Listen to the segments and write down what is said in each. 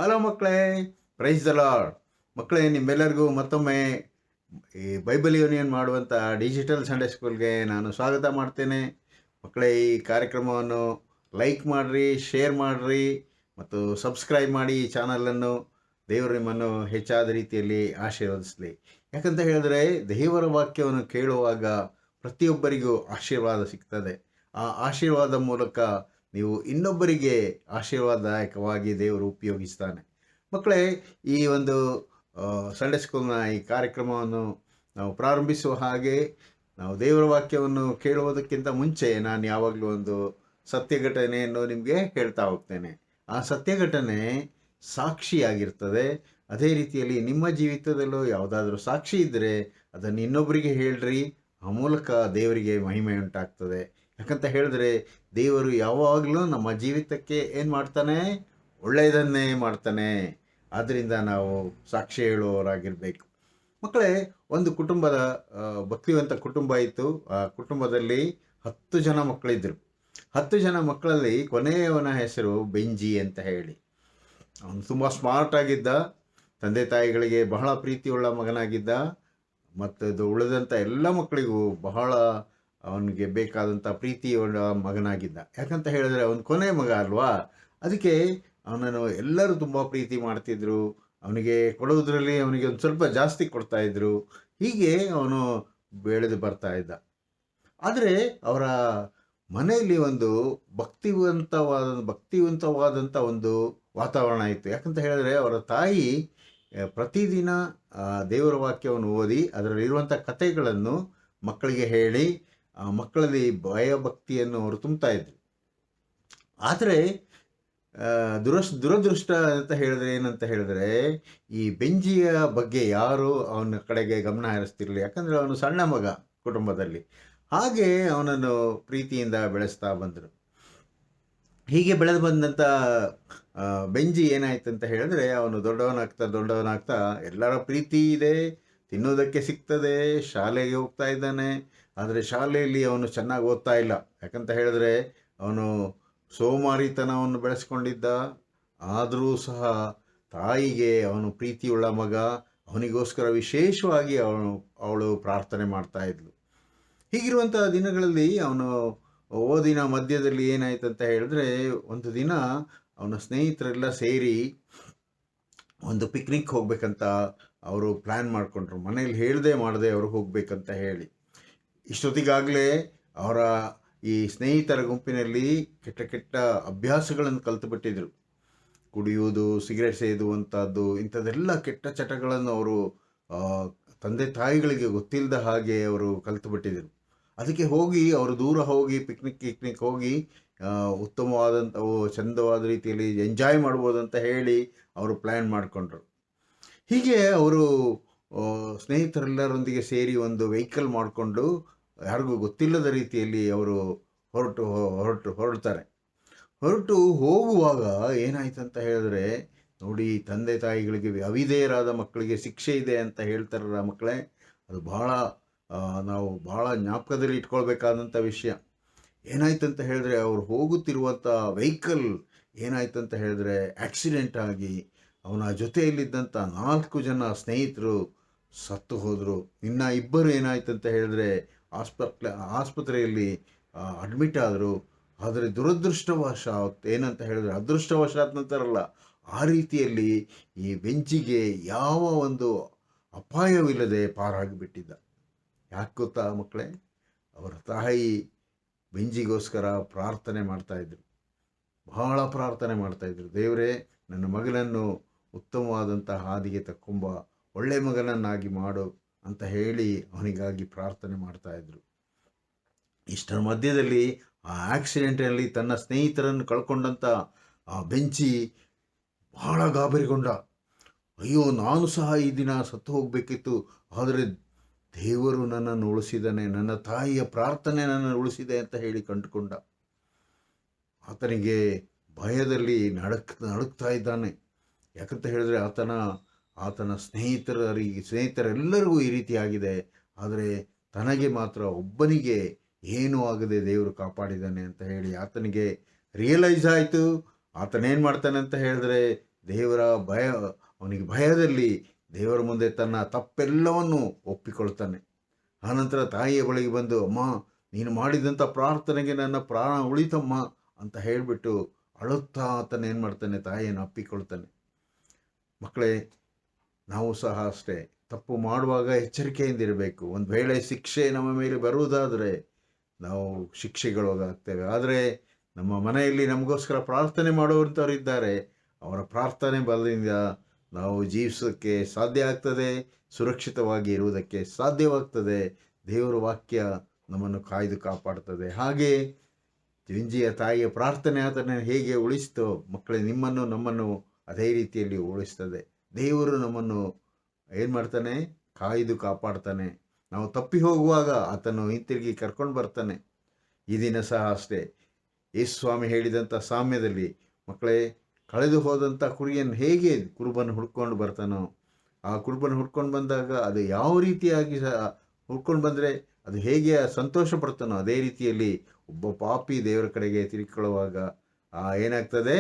Hello ಮಕ್ಕಳೇ, praise the lord. ಮಕ್ಕಳೇ, ನಿಮ್ಮೆಲ್ಲರಿಗೂ ಮತ್ತೊಮ್ಮೆ ಈ ಬೈಬಲ್ ಯೂನಿಯನ್ ಮಾಡುವಂಥ ಡಿಜಿಟಲ್ ಸಂಡೇ ಸ್ಕೂಲ್ಗೆ ನಾನು ಸ್ವಾಗತ ಮಾಡ್ತೇನೆ. ಮಕ್ಕಳೇ, ಈ ಕಾರ್ಯಕ್ರಮವನ್ನು ಲೈಕ್ ಮಾಡಿರಿ, ಶೇರ್ ಮಾಡಿರಿ ಮತ್ತು ಸಬ್ಸ್ಕ್ರೈಬ್ ಮಾಡಿ ಈ ಚಾನಲನ್ನು. ದೇವರು ನಿಮ್ಮನ್ನು ಹೆಚ್ಚಾದ ರೀತಿಯಲ್ಲಿ ಆಶೀರ್ವದಿಸಲಿ. ಯಾಕಂತ ಹೇಳಿದ್ರೆ, ದೇವರ ವಾಕ್ಯವನ್ನು ಕೇಳುವಾಗ ಪ್ರತಿಯೊಬ್ಬರಿಗೂ ಆಶೀರ್ವಾದ ಸಿಗ್ತದೆ. ಆ ಆಶೀರ್ವಾದ ಮೂಲಕ ನೀವು ಇನ್ನೊಬ್ಬರಿಗೆ ಆಶೀರ್ವಾದದಾಯಕವಾಗಿ ದೇವರು ಉಪಯೋಗಿಸ್ತಾನೆ. ಮಕ್ಕಳೇ, ಈ ಒಂದು ಸಂಡೇ ಸ್ಕೂಲ್ನ ಈ ಕಾರ್ಯಕ್ರಮವನ್ನು ನಾವು ಪ್ರಾರಂಭಿಸುವ ಹಾಗೆ ನಾವು ದೇವರ ವಾಕ್ಯವನ್ನು ಕೇಳುವುದಕ್ಕಿಂತ ಮುಂಚೆ ನಾನು ಯಾವಾಗಲೂ ಒಂದು ಸತ್ಯ ಘಟನೆಯನ್ನು ನಿಮಗೆ ಹೇಳ್ತಾ ಹೋಗ್ತೇನೆ. ಆ ಸತ್ಯ ಘಟನೆ ಸಾಕ್ಷಿಯಾಗಿರ್ತದೆ. ಅದೇ ರೀತಿಯಲ್ಲಿ ನಿಮ್ಮ ಜೀವಿತದಲ್ಲೂ ಯಾವುದಾದ್ರೂ ಸಾಕ್ಷಿ ಇದ್ದರೆ ಅದನ್ನು ಇನ್ನೊಬ್ಬರಿಗೆ ಹೇಳ್ರಿ. ಆ ಮೂಲಕ ದೇವರಿಗೆ ಮಹಿಮೆ ಉಂಟಾಗ್ತದೆ. ಯಾಕಂತ ಹೇಳಿದ್ರೆ, ದೇವರು ಯಾವಾಗಲೂ ನಮ್ಮ ಜೀವಿತಕ್ಕೆ ಏನು ಮಾಡ್ತಾನೆ? ಒಳ್ಳೆಯದನ್ನೇ ಮಾಡ್ತಾನೆ. ಆದ್ದರಿಂದ ನಾವು ಸಾಕ್ಷಿ ಹೇಳುವವರಾಗಿರಬೇಕು. ಮಕ್ಕಳೇ, ಒಂದು ಕುಟುಂಬದ ಭಕ್ತಿವಂತ ಕುಟುಂಬ ಇತ್ತು. ಆ ಕುಟುಂಬದಲ್ಲಿ 10 ಜನ ಮಕ್ಕಳಿದ್ದರು. 10 ಜನ ಮಕ್ಕಳಲ್ಲಿ ಕೊನೆಯವನ ಹೆಸರು ಬೆಂಜಿ ಅಂತ ಹೇಳಿ. ಅವನು ತುಂಬ ಸ್ಮಾರ್ಟ್ ಆಗಿದ್ದ, ತಂದೆ ತಾಯಿಗಳಿಗೆ ಬಹಳ ಪ್ರೀತಿಯುಳ್ಳ ಮಗನಾಗಿದ್ದ. ಮತ್ತು ಉಳಿದಂಥ ಎಲ್ಲ ಮಕ್ಕಳಿಗೂ ಬಹಳ ಅವನಿಗೆ ಬೇಕಾದಂಥ ಪ್ರೀತಿಯುಳ್ಳ ಮಗನಾಗಿದ್ದ. ಯಾಕಂತ ಹೇಳಿದ್ರೆ ಅವನು ಕೊನೆ ಮಗ ಅಲ್ವಾ, ಅದಕ್ಕೆ ಅವನನ್ನು ಎಲ್ಲರೂ ತುಂಬ ಪ್ರೀತಿ ಮಾಡ್ತಿದ್ರು. ಅವನಿಗೆ ಕೊಡುವುದರಲ್ಲಿ ಅವನಿಗೆ ಒಂದು ಸ್ವಲ್ಪ ಜಾಸ್ತಿ ಕೊಡ್ತಾಯಿದ್ರು. ಹೀಗೆ ಅವನು ಬೆಳೆದು ಬರ್ತಾ ಇದ್ದ. ಆದರೆ ಅವರ ಮನೆಯಲ್ಲಿ ಒಂದು ಭಕ್ತಿವಂತವಾದಂಥ ಒಂದು ವಾತಾವರಣ ಇತ್ತು. ಯಾಕಂತ ಹೇಳಿದ್ರೆ, ಅವರ ತಾಯಿ ಪ್ರತಿದಿನ ದೇವರ ವಾಕ್ಯವನ್ನು ಓದಿ ಅದರಲ್ಲಿರುವಂಥ ಕಥೆಗಳನ್ನು ಮಕ್ಕಳಿಗೆ ಹೇಳಿ ಮಕ್ಕಳಲ್ಲಿ ಭಯಭಕ್ತಿಯನ್ನು ಅವರು ತುಂಬ್ತಾ ಇದ್ರು. ಆದರೆ ದುರದೃಷ್ಟ ಅಂತ ಹೇಳಿದ್ರೆ ಏನಂತ ಹೇಳಿದ್ರೆ, ಈ ಬೆಂಜಿಯ ಬಗ್ಗೆ ಯಾರು ಅವನ ಕಡೆಗೆ ಗಮನ ಹರಿಸ್ತಿರ್ಲಿಲ್ಲ. ಯಾಕಂದರೆ ಅವನು ಸಣ್ಣ ಮಗ ಕುಟುಂಬದಲ್ಲಿ. ಹಾಗೆ ಅವನನ್ನು ಪ್ರೀತಿಯಿಂದ ಬೆಳೆಸ್ತಾ ಬಂದರು. ಹೀಗೆ ಬೆಳೆದು ಬಂದಂಥ ಬೆಂಜಿ ಏನಾಯ್ತು ಅಂತ ಹೇಳಿದ್ರೆ, ಅವನು ದೊಡ್ಡವನಾಗ್ತಾ ಎಲ್ಲರ ಪ್ರೀತಿ ಇದೆ, ತಿನ್ನೋದಕ್ಕೆ ಸಿಗ್ತದೆ, ಶಾಲೆಗೆ ಹೋಗ್ತಾ ಇದ್ದಾನೆ. ಆದರೆ ಶಾಲೆಯಲ್ಲಿ ಅವನು ಚೆನ್ನಾಗಿ ಓದ್ತಾ ಇಲ್ಲ. ಯಾಕಂತ ಹೇಳಿದ್ರೆ ಅವನು ಸೋಮಾರಿತನವನ್ನು ಬೆಳೆಸ್ಕೊಂಡಿದ್ದ. ಆದರೂ ಸಹ ತಾಯಿಗೆ ಅವನು ಪ್ರೀತಿಯುಳ್ಳ ಮಗ, ಅವನಿಗೋಸ್ಕರ ವಿಶೇಷವಾಗಿ ಅವಳು ಪ್ರಾರ್ಥನೆ ಮಾಡ್ತಾ ಇದ್ಲು. ಹೀಗಿರುವಂಥ ದಿನಗಳಲ್ಲಿ ಅವನು ಓದಿನ ಮಧ್ಯದಲ್ಲಿ ಏನಾಯ್ತು ಅಂತ ಹೇಳಿದ್ರೆ, ಒಂದು ದಿನ ಅವನ ಸ್ನೇಹಿತರೆಲ್ಲ ಸೇರಿ ಒಂದು ಪಿಕ್ನಿಕ್ ಹೋಗ್ಬೇಕಂತ ಅವರು ಪ್ಲ್ಯಾನ್ ಮಾಡಿಕೊಂಡ್ರು. ಮನೇಲಿ ಮಾಡದೆ ಅವರು ಹೋಗ್ಬೇಕಂತ ಹೇಳಿ. ಇಷ್ಟೊತ್ತಿಗಾಗಲೇ ಅವರ ಈ ಸ್ನೇಹಿತರ ಗುಂಪಿನಲ್ಲಿ ಕೆಟ್ಟ ಅಭ್ಯಾಸಗಳನ್ನು ಕಲಿತುಬಿಟ್ಟಿದ್ರು. ಕುಡಿಯುವುದು, ಸಿಗರೇಟ್ ಸೇದುವಂಥದ್ದು, ಇಂಥದ್ದೆಲ್ಲ ಕೆಟ್ಟ ಚಟಗಳನ್ನು ಅವರು ತಂದೆ ತಾಯಿಗಳಿಗೆ ಗೊತ್ತಿಲ್ಲದ ಹಾಗೆ ಅವರು ಕಲಿತುಬಿಟ್ಟಿದ್ರು. ಅದಕ್ಕೆ ಅವರು ದೂರ ಹೋಗಿ ಪಿಕ್ನಿಕ್ ಹೋಗಿ ಉತ್ತಮವಾದಂಥವು ಚಂದವಾದ ರೀತಿಯಲ್ಲಿ ಎಂಜಾಯ್ ಮಾಡ್ಬೋದಂತ ಹೇಳಿ ಅವರು ಪ್ಲ್ಯಾನ್ ಮಾಡಿಕೊಂಡ್ರು. ಹೀಗೆ ಅವರು ಸ್ನೇಹಿತರೆಲ್ಲರೊಂದಿಗೆ ಸೇರಿ ಒಂದು ವೆಹಿಕಲ್ ಮಾಡಿಕೊಂಡು ಯಾರಿಗೂ ಗೊತ್ತಿಲ್ಲದ ರೀತಿಯಲ್ಲಿ ಅವರು ಹೊರಡ್ತಾರೆ. ಹೋಗುವಾಗ ಏನಾಯ್ತು ಅಂತ ಹೇಳಿದ್ರೆ, ನೋಡಿ, ತಂದೆ ತಾಯಿಗಳಿಗೆ ಅವಿಧೇಯರಾದ ಮಕ್ಕಳಿಗೆ ಶಿಕ್ಷೆ ಇದೆ ಅಂತ ಹೇಳ್ತಾರಲ್ಲ ಮಕ್ಕಳೇ, ಅದು ನಾವು ಭಾಳ ಜ್ಞಾಪಕದಲ್ಲಿ ಇಟ್ಕೊಳ್ಬೇಕಾದಂಥ ವಿಷಯ. ಏನಾಯ್ತು ಅಂತ ಹೇಳಿದ್ರೆ, ಅವರು ಹೋಗುತ್ತಿರುವಂಥ ವೆಹಿಕಲ್ ಏನಾಯ್ತು ಅಂತ ಹೇಳಿದ್ರೆ ಆಕ್ಸಿಡೆಂಟ್ ಆಗಿ ಅವನ ಜೊತೆಯಲ್ಲಿದ್ದಂಥ 4 ಜನ ಸ್ನೇಹಿತರು ಸತ್ತು ಹೋದರು. ಇನ್ನು 2 ಏನಾಯ್ತು ಅಂತ ಹೇಳಿದ್ರೆ ಆಸ್ಪತ್ರೆಯಲ್ಲಿ ಅಡ್ಮಿಟ್ ಆದರು. ಆದರೆ ದುರದೃಷ್ಟವಶಾತ್ ಏನಂತ ಹೇಳಿದ್ರೆ, ಅದೃಷ್ಟವಶಾತ್ ನಂತರಲ್ಲ, ಆ ರೀತಿಯಲ್ಲಿ ಈ ಬೆಂಚಿಗೆ ಯಾವ ಒಂದು ಅಪಾಯವಿಲ್ಲದೆ ಪಾರಾಗಿಬಿಟ್ಟಿದ್ದ. ಯಾಕೆ ಗೊತ್ತಾ ಮಕ್ಕಳೇ? ಅವರ ತಾಯಿ ಬೆಂಜಿಗೋಸ್ಕರ ಪ್ರಾರ್ಥನೆ ಮಾಡ್ತಾಯಿದ್ರು, ಬಹಳ ಪ್ರಾರ್ಥನೆ ಮಾಡ್ತಾಯಿದ್ರು. ದೇವರೇ, ನನ್ನ ಮಗನನ್ನು ಉತ್ತಮವಾದಂಥ ಹಾದಿಗೆ ತಕ್ಕೊಂಬ, ಒಳ್ಳೆ ಮಗನನ್ನಾಗಿ ಮಾಡು ಅಂತ ಹೇಳಿ ಅವನಿಗಾಗಿ ಪ್ರಾರ್ಥನೆ ಮಾಡ್ತಾಯಿದ್ರು. ಇಷ್ಟರ ಮಧ್ಯದಲ್ಲಿ ಆ ಆಕ್ಸಿಡೆಂಟಲ್ಲಿ ತನ್ನ ಸ್ನೇಹಿತರನ್ನು ಕಳ್ಕೊಂಡಂಥ ಆ ಬೆಂಚಿ ಬಹಳ ಗಾಬರಿಗೊಂಡ. ಅಯ್ಯೋ, ನಾನು ಸಹ ಈ ದಿನ ಸತ್ತು ಹೋಗಬೇಕಿತ್ತು, ಆದರೆ ದೇವರು ನನ್ನನ್ನು ಉಳಿಸಿದ್ದಾನೆ, ನನ್ನ ತಾಯಿಯ ಪ್ರಾರ್ಥನೆ ನನ್ನನ್ನು ಉಳಿಸಿದೆ ಅಂತ ಹೇಳಿ ಕಂಡುಕೊಂಡ. ಆತನಿಗೆ ಭಯದಲ್ಲಿ ನಡುಕ್ತಾ ಇದ್ದಾನೆ. ಯಾಕಂತ ಹೇಳಿದ್ರೆ, ಆತನ ಸ್ನೇಹಿತರೆಲ್ಲರಿಗೂ ಈ ರೀತಿ ಆಗಿದೆ, ಆದರೆ ತನಗೆ ಮಾತ್ರ ಒಬ್ಬನಿಗೆ ಏನೂ ಆಗದೆ ದೇವರು ಕಾಪಾಡಿದ್ದಾನೆ ಅಂತ ಹೇಳಿ ಆತನಿಗೆ ರಿಯಲೈಸ್ ಆಯಿತು. ಆತನೇನು ಮಾಡ್ತಾನೆ ಅಂತ ಹೇಳಿದ್ರೆ, ದೇವರ ಭಯ, ಅವನಿಗೆ ಭಯದಲ್ಲಿ ದೇವರ ಮುಂದೆ ತನ್ನ ತಪ್ಪೆಲ್ಲವನ್ನು ಒಪ್ಪಿಕೊಳ್ತಾನೆ. ಆನಂತರ ತಾಯಿಯ ಬಳಿಗೆ ಬಂದು, ಅಮ್ಮ, ನೀನು ಮಾಡಿದಂಥ ಪ್ರಾರ್ಥನೆಗೆ ನನ್ನ ಪ್ರಾಣ ಉಳಿತಮ್ಮ ಅಂತ ಹೇಳಿಬಿಟ್ಟು ಅಳುತ್ತಾ ಆತನ ಏನು ಮಾಡ್ತಾನೆ, ತಾಯಿಯನ್ನು ಅಪ್ಪಿಕೊಳ್ತಾನೆ. ಮಕ್ಕಳೇ, ನಾವು ಸಹ ಅಷ್ಟೇ ತಪ್ಪು ಮಾಡುವಾಗ ಎಚ್ಚರಿಕೆಯಿಂದಿರಬೇಕು. ಒಂದು ವೇಳೆ ಶಿಕ್ಷೆ ನಮ್ಮ ಮೇಲೆ ಬರುವುದಾದರೆ ನಾವು ಶಿಕ್ಷೆಗೊಳಗಾಗ್ತೇವೆ. ಆದರೆ ನಮ್ಮ ಮನೆಯಲ್ಲಿ ನಮಗೋಸ್ಕರ ಪ್ರಾರ್ಥನೆ ಮಾಡುವಂಥವರಿದ್ದಾರೆ. ಅವರ ಪ್ರಾರ್ಥನೆ ಬಲದಿಂದ ನಾವು ಜೀವಿಸೋಕ್ಕೆ ಸಾಧ್ಯ ಆಗ್ತದೆ, ಸುರಕ್ಷಿತವಾಗಿ ಇರುವುದಕ್ಕೆ ಸಾಧ್ಯವಾಗ್ತದೆ. ದೇವರ ವಾಕ್ಯ ನಮ್ಮನ್ನು ಕಾಯ್ದು ಕಾಪಾಡ್ತದೆ. ಹಾಗೆ ವಿಂಜಿಯ ತಾಯಿಯ ಪ್ರಾರ್ಥನೆ ಆತನ ಹೇಗೆ ಉಳಿಸ್ತೋ, ಮಕ್ಕಳೇ, ನಿಮ್ಮನ್ನು ನಮ್ಮನ್ನು ಅದೇ ರೀತಿಯಲ್ಲಿ ಉಳಿಸ್ತದೆ. ದೇವರು ನಮ್ಮನ್ನು ಏನು ಮಾಡ್ತಾನೆ, ಕಾಯ್ದು ಕಾಪಾಡ್ತಾನೆ. ನಾವು ತಪ್ಪಿ ಹೋಗುವಾಗ ಆತನು ಹಿಂತಿರುಗಿ ಕರ್ಕೊಂಡು ಬರ್ತಾನೆ. ಈ ದಿನ ಸಹ ಅಷ್ಟೇ ಯೇಸು ಸ್ವಾಮಿ ಹೇಳಿದಂಥ ಸಾಮ್ಯದಲ್ಲಿ, ಮಕ್ಕಳೇ, ಕಳೆದು ಹೋದಂಥ ಕುರಿಯನ್ನು ಹೇಗೆ ಕುರುಬನ ಹುಡ್ಕೊಂಡು ಬರ್ತಾನೋ, ಆ ಕುರುಬನ ಹುಡ್ಕೊಂಡು ಬಂದಾಗ ಅದು ಯಾವ ರೀತಿಯಾಗಿ ಹುಡ್ಕೊಂಡು ಬಂದರೆ ಅದು ಹೇಗೆ ಸಂತೋಷ ಪಡ್ತಾನೋ, ಅದೇ ರೀತಿಯಲ್ಲಿ ಒಬ್ಬ ಪಾಪಿ ದೇವರ ಕಡೆಗೆ ತಿರುಗಿಕೊಳ್ಳುವಾಗ ಏನಾಗ್ತದೆ,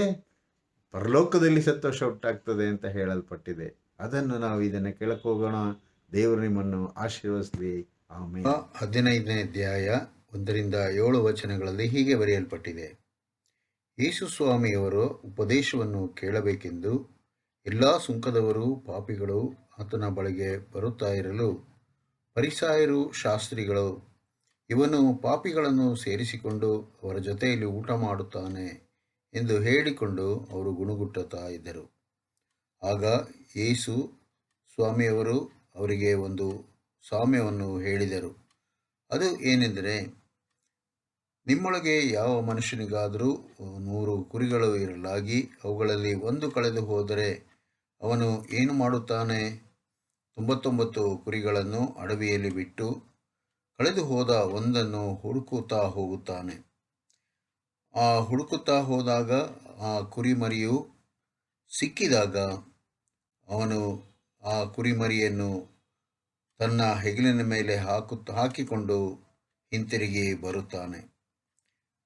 ಪರಲೋಕದಲ್ಲಿ ಸಂತೋಷ ಉಂಟಾಗ್ತದೆ ಅಂತ ಹೇಳಲ್ಪಟ್ಟಿದೆ. ಅದನ್ನು ನಾವು ಇದನ್ನು ಕೇಳಕ್ಕೆ ಹೋಗೋಣ. ದೇವರು ನಿಮ್ಮನ್ನು ಆಶೀರ್ವದಿಸಲಿ. ಆಮೇಲೆ 15ನೇ ಅಧ್ಯಾಯ 1-7 ವಚನಗಳಲ್ಲಿ ಹೀಗೆ ಬರೆಯಲ್ಪಟ್ಟಿದೆ. ಯೇಸು ಸ್ವಾಮಿಯವರ ಉಪದೇಶವನ್ನು ಕೇಳಬೇಕೆಂದು ಎಲ್ಲ ಸುಂಕದವರು ಪಾಪಿಗಳು ಆತನ ಬಳಿಗೆ ಬರುತ್ತಾ ಇರಲು ಫರಿಸಾಯರು ಶಾಸ್ತ್ರಿಗಳು, ಇವನು ಪಾಪಿಗಳನ್ನು ಸೇರಿಸಿಕೊಂಡು ಅವರ ಜೊತೆಯಲ್ಲಿ ಊಟ ಮಾಡುತ್ತಾನೆ ಎಂದು ಹೇಳಿಕೊಂಡು ಅವರು ಗುಣಗುಟ್ಟುತ್ತಾ ಇದ್ದರು. ಆಗ ಯೇಸು ಸ್ವಾಮಿಯವರು ಅವರಿಗೆ ಒಂದು ಸಾಮ್ಯವನ್ನು ಹೇಳಿದರು. ಅದು ಏನೆಂದರೆ, ನಿಮ್ಮೊಳಗೆ ಯಾವ ಮನುಷ್ಯನಿಗಾದರೂ 100 ಕುರಿಗಳು ಇರಲಾಗಿ ಅವುಗಳಲ್ಲಿ ಒಂದು ಕಳೆದು ಹೋದರೆ ಅವನು ಏನು ಮಾಡುತ್ತಾನೆ? 99 ಕುರಿಗಳನ್ನು ಅಡವಿಯಲ್ಲಿ ಬಿಟ್ಟು ಕಳೆದು ಹೋದ ಒಂದನ್ನು ಹುಡುಕುತ್ತಾ ಹೋಗುತ್ತಾನೆ. ಹುಡುಕುತ್ತಾ ಹೋದಾಗ ಆ ಕುರಿಮರಿಯು ಸಿಕ್ಕಿದಾಗ ಅವನು ಆ ಕುರಿಮರಿಯನ್ನು ತನ್ನ ಹೆಗಲಿನ ಮೇಲೆ ಹಾಕಿಕೊಂಡು ಹಿಂತಿರುಗಿ ಬರುತ್ತಾನೆ.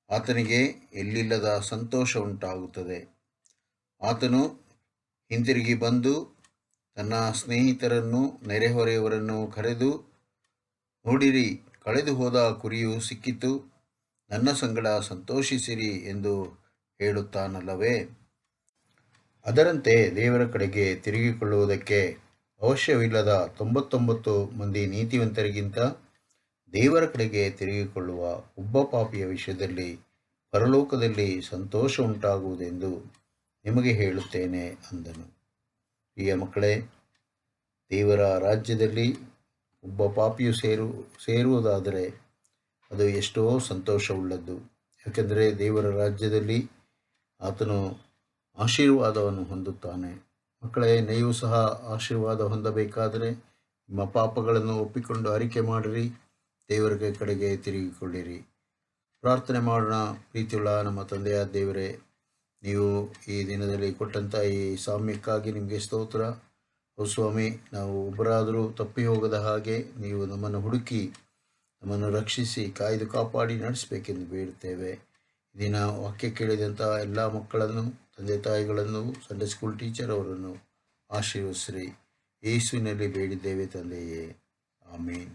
ಆತನಿಗೆ ಎಲ್ಲಿಲ್ಲದ ಸಂತೋಷ ಉಂಟಾಗುತ್ತದೆ. ಆತನು ಹಿಂತಿರುಗಿ ಬಂದು ತನ್ನ ಸ್ನೇಹಿತರನ್ನು, ನೆರೆಹೊರೆಯವರನ್ನು ಕರೆದು, ನೋಡಿರಿ, ಕಳೆದು ಹೋದ ಕುರಿಯು ಸಿಕ್ಕಿತು, ನನ್ನ ಸಂಗಡ ಸಂತೋಷಿಸಿರಿ ಎಂದು ಹೇಳುತ್ತಾನಲ್ಲವೇ? ಅದರಂತೆ ದೇವರ ಕಡೆಗೆ ತಿರುಗಿಕೊಳ್ಳುವುದಕ್ಕೆ ಅವಶ್ಯವಿಲ್ಲದ 99 ಮಂದಿ ನೀತಿವಂತರಿಗಿಂತ ದೇವರ ಕಡೆಗೆ ತಿರುಗಿಕೊಳ್ಳುವ ಒಬ್ಬ ಪಾಪಿಯ ವಿಷಯದಲ್ಲಿ ಪರಲೋಕದಲ್ಲಿ ಸಂತೋಷ ಉಂಟಾಗುವುದೆಂದು ನಿಮಗೆ ಹೇಳುತ್ತೇನೆ ಅಂದನು. ಪ್ರಿಯ ಮಕ್ಕಳೇ, ದೇವರ ರಾಜ್ಯದಲ್ಲಿ ಒಬ್ಬ ಪಾಪಿಯು ಸೇರುವುದಾದರೆ ಅದು ಎಷ್ಟೋ ಸಂತೋಷವುಳ್ಳದ್ದು. ಯಾಕೆಂದರೆ ದೇವರ ರಾಜ್ಯದಲ್ಲಿ ಆತನು ಆಶೀರ್ವಾದವನ್ನು ಹೊಂದುತ್ತಾನೆ. ಮಕ್ಕಳೇ, ನೀವು ಸಹ ಆಶೀರ್ವಾದ ಹೊಂದಬೇಕಾದರೆ ನಿಮ್ಮ ಪಾಪಗಳನ್ನು ಒಪ್ಪಿಕೊಂಡು ಅರಿಕೆ ಮಾಡಿರಿ, ದೇವರ ಕಡೆಗೆ ತಿರುಗಿಕೊಳ್ಳಿರಿ. ಪ್ರಾರ್ಥನೆ ಮಾಡೋಣ. ಪ್ರೀತಿಯುಳ್ಳ ನಮ್ಮ ತಂದೆಯ ದೇವರೇ, ನೀವು ಈ ದಿನದಲ್ಲಿ ಕೊಟ್ಟಂಥ ಈ ಸಾಮ್ಯಕ್ಕಾಗಿ ನಿಮಗೆ ಸ್ತೋತ್ರ. ಹೌದು ಸ್ವಾಮಿ, ನಾವು ಒಬ್ಬರಾದರೂ ತಪ್ಪಿ ಹೋಗದ ಹಾಗೆ ನೀವು ನಮ್ಮನ್ನು ಹುಡುಕಿ ನಮ್ಮನ್ನು ರಕ್ಷಿಸಿ ಕಾಯ್ದು ಕಾಪಾಡಿ ನಡೆಸಬೇಕೆಂದು ಬೇಡುತ್ತೇವೆ. ದಿನ ವಾಕ್ಯ ಕೇಳಿದಂಥ ಎಲ್ಲ ಮಕ್ಕಳನ್ನು, ತಂದೆ ತಾಯಿಗಳನ್ನು, ಸಂಡೇ ಸ್ಕೂಲ್ ಟೀಚರ್ ಅವರನ್ನು ಆಶೀರ್ವದಿಸಿರಿ. ಯೇಸುವಿನಲ್ಲಿ ಬೇಡಿದ್ದೇವೆ ತಂದೆಯೇ, ಆಮೇನ್.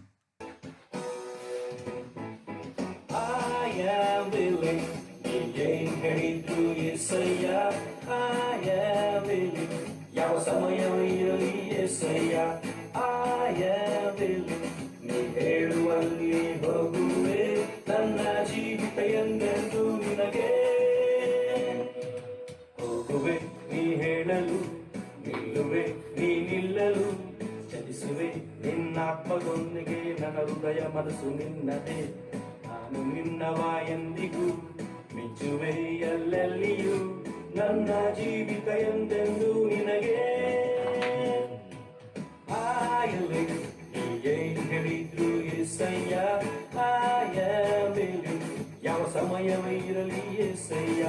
ಯಾವ ಸಮಯವಿರಲಿ యేసయ్ಯ, ನೀ ಹೇಳುವಲ್ಲಿ ಹೋಗುವೆ, ನನ್ನ ಜೀವಿತ ಎಂದೆಂದು ನಿನಗೆ. ಹೋಗುವೆ ನೀ ಹೇಳಲು, ನಿಲ್ಲುವೆ ನೀ ನಿಲ್ಲಲು, ಚಲಿಸುವೆ ನಿನ್ನಾತ್ಮದೊಂದಿಗೆ, ನನ್ನ ಹೃದಯ ಮನಸ್ಸು ನಿನ್ನದೇ, ನಾನು ನಿನ್ನವ ಎಂದಿಗೂ, ಮಿಂಚುವೆ ಎಲ್ಲೆಲ್ಲಿಯೂ, ನನ್ನ ಜೀವಿತ ಎಂದೆಂದು ನಿನಗೆ. ಹೇಳಿದ್ರು యేసయ్ಯ, ಯಾವ ಸಮಯವಿರಲಿ యేసయ్ಯ,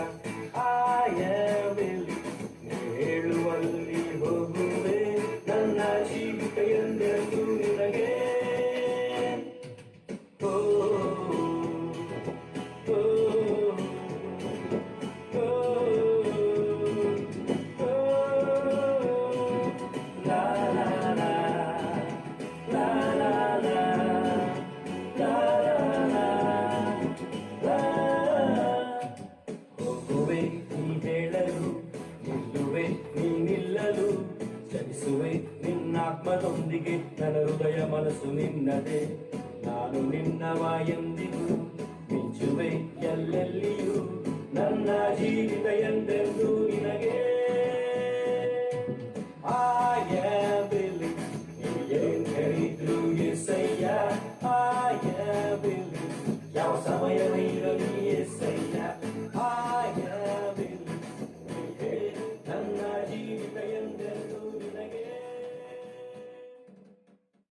ನೀ ಹೇಳುವಲ್ಲಿ ಹೋಗುವೆ, ನನ್ನ ಜೀವಿತ ಎಂದೆಂದು ನಿನಗೆ. ನನ್ನ ಹೃದಯ ಮನಸ್ಸು ನಿನ್ನದೇ, ನಾನು ನಿನ್ನವ ಎಂದಿಗೂ